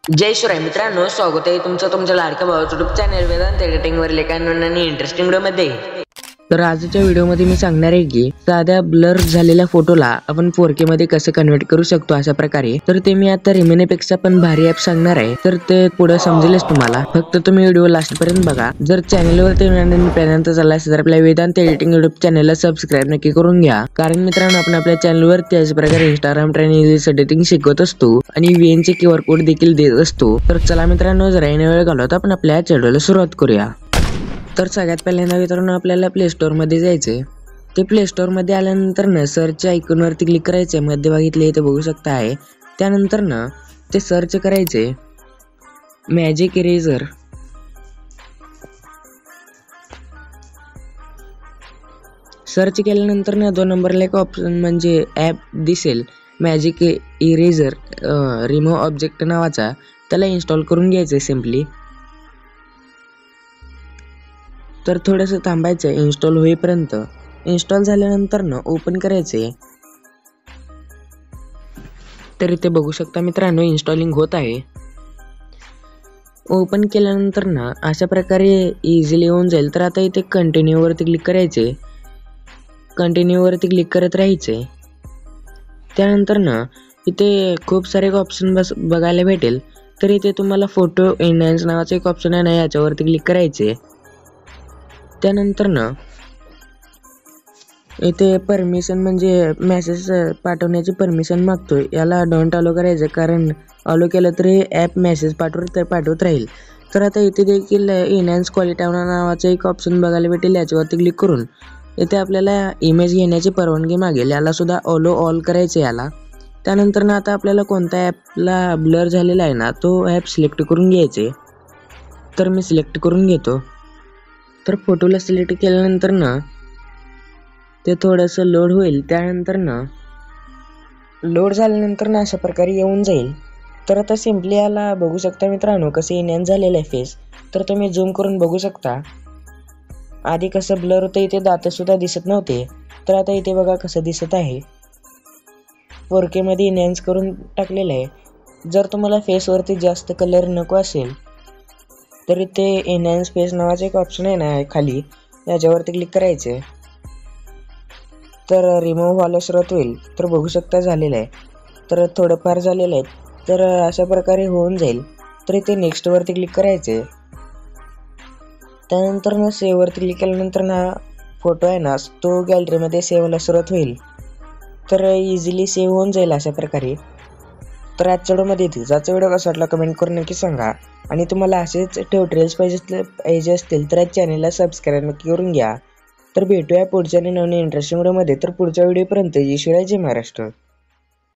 जय शिवराय मित्रांनो, स्वागत आहे तुमचं तुमच्या लाडक्या भावाच्या युट्यूब चॅनल वेदांत एडिटिंगवरील एका नवीन इंटरेस्टिंग व्हिडिओमध्ये। तर आजच्या व्हिडिओमध्ये मी सांगणार आहे की साध्या ब्लर झालेल्या फोटोला आपण 4K मध्ये कसं कन्वर्ट करू शकतो अशा प्रकारे। तर ते मी आता रिमिनीपेक्षा पण भारी ॲप सांगणार आहे, तर ते पुढे समजेलच तुम्हाला। फक्त तुम्ही व्हिडिओ लास्ट पर्यंत बघा। जर चॅनलवरती पहिल्यांदा चालला असेल तर आपल्या वेदांत एडिटिंग युट्यूब चॅनलला सबस्क्राईब नक्की करून घ्या, कारण मित्रांनो आपण आपल्या चॅनलवर त्याच प्रकारे इंस्टाग्राम ट्रेंड एडिटिंग शिकवत असतो आणि VN चे QR कोड देखील देत असतो। तर चला मित्रांनो, जरा वेळ घालवता आपण आपल्या चॅनलला सुरुवात करूया। तर सगळ्यात पहिल्यांदा मित्रांनो आपल्याला प्ले स्टोर मध्ये जायचे। ते प्ले स्टोर मध्ये आल्यानंतर ना सर्च आयकॉन वरती क्लिक करायचे, मध्यभागी इथे बघू शकता आहे। त्यानंतर ना ते सर्च करायचे मॅजिक इरेजर। सर्च केल्यानंतर ना 2 नंबरला एक ऑप्शन म्हणजे ॲप दिसेल मॅजिक इरेजर रिमूव्ह ऑब्जेक्ट नावाचा, त्याला इन्स्टॉल करून घ्यायचं सिम्पली। तर थोडंसं थांबायचं इन्स्टॉल होईपर्यंत। इन्स्टॉल झाल्यानंतर ना ओपन करायचे। तर इथे बघू शकता मित्रांनो इन्स्टॉलिंग होत आहे। ओपन केल्यानंतर ना अशा प्रकारे इझिली होऊन जाईल। तर आता इथे कंटिन्यू वरती क्लिक करायचे, कंटिन्यू वरती क्लिक करत राहायचे। त्यानंतर ना इथे खूप सारे ऑप्शन बघायला भेटेल। तर इथे तुम्हाला फोटो एनहान्स नावाचा एक ऑप्शन आहे ना, याच्यावरती क्लिक करायचे। त्यानंतर ना इथे परमिशन म्हणजे मेसेज पाठवण्याची परमिशन मागतोय, याला डोंट अलो करायचं, कारण अलो केलं तरी ॲप मेसेज पाठवत राहील। तर आता इथे देखील एनहान्स क्वालिटी नावाचा एक ऑप्शन बघायला भेटेल, याच्यावरती क्लिक करून इथे आपल्याला इमेज घेण्याची परवानगी मागेल, याला सुद्धा अलो ऑल करायचं याला। त्यानंतर ना आता आपल्याला कोणत्या ॲपला ब्लर झालेला आहे ना तो ॲप सिलेक्ट करून घ्यायचे। तर मी सिलेक्ट करून घेतो। तर फोटोला सिलेक्ट केल्यानंतर ना ते थोडंसं लोड होईल। त्यानंतर ना लोड झाल्यानंतर ना अशा प्रकारे येऊन जाईल। तर आता सिम्पली याला बघू शकता मित्रांनो कसं एनहान्स झालेलं आहे फेस। तर तुम्ही झूम करून बघू शकता, आधी कसं ब्लर होतं, इथे दात सुद्धा दिसत नव्हते, तर आता इथे बघा कसं दिसत आहे। 4K मध्ये एनहान्स करून टाकलेलं आहे। जर तुम्हाला फेसवरती जास्त कलर नको असेल तर इथे एनहान्स फेस नावाचा एक ऑप्शन आहे ना खाली, याच्यावरती क्लिक करायचे। तर रिमूव्ह व्हायला सुरुवात होईल। तर बघू शकता झालेलं आहे, तर थोडंफार झालेलं आहे। तर अशा प्रकारे होऊन जाईल। तर इथे नेक्स्ट वरती क्लिक करायचे। त्यानंतर ना सेव्ह वरती क्लिक केल्यानंतर ना फोटो आहे ना तो गॅलरीमध्ये सेव्ह व्हायला सुरुवात होईल। तर इझिली सेव्ह होऊन जाईल अशा प्रकारे। तर आजच्या व्हिडिओमध्ये इथेच। आजचा व्हिडिओ कसा वाटला कमेंट करून नक्की सांगा, आणि तुम्हाला असेच ट्युटोरियल्स पाहिजे असतील तर चॅनलला सबस्क्राईब नक्की करून घ्या। तर भेटूया पुढच्या नवीन इंटरेस्टिंग व्हिडिओमध्ये। तर पुढच्या व्हिडिओपर्यंत जय शिवराय, जय महाराष्ट्र।